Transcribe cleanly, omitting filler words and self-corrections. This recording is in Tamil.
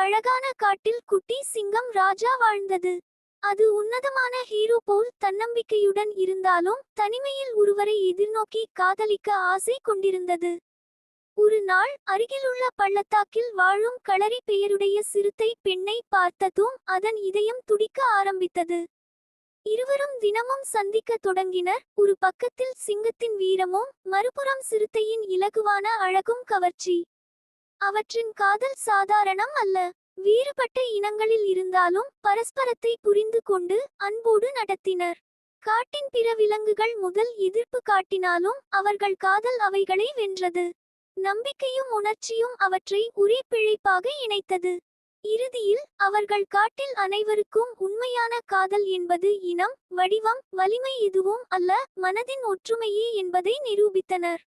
அழகான காட்டில் குட்டி சிங்கம் ராஜா வாழ்ந்தது. அது உன்னதமான ஹீரோ போல் தன்னம்பிக்கையுடன் இருந்தாலும் தனிமையில் ஒருவரை எதிர்நோக்கி காதலிக்க ஆசை கொண்டிருந்தது. ஒரு நாள் அருகிலுள்ள பள்ளத்தாக்கில் வாழும் களரி பெயருடைய சிறுத்தை பெண்ணை பார்த்ததும் அதன் இதயம் துடிக்க ஆரம்பித்தது. இருவரும் தினமும் சந்திக்க தொடங்கினர். ஒரு பக்கத்தில் சிங்கத்தின் வீரமும் மறுபுறம் சிறுத்தையின் இலகுவான அழகும் கவர்ச்சி. அவற்றின் காதல் சாதாரணம் அல்ல. வேறுபட்ட இனங்களில் இருந்தாலும் பரஸ்பரத்தை புரிந்து கொண்டு அன்போடு நடத்தினர். காட்டின் பிற விலங்குகள் முதல் எதிர்ப்பு காட்டினாலும் அவர்கள் காதல் அவைகளை வென்றது. நம்பிக்கையும் உணர்ச்சியும் அவற்றை ஒரே பிழைப்பாக இணைத்தது. இறுதியில் அவர்கள் காட்டில் அனைவருக்கும் உண்மையான காதல் என்பது இனம், வடிவம், வலிமை எதுவும் அல்ல, மனதின் ஒற்றுமையே என்பதை நிரூபித்தனர்.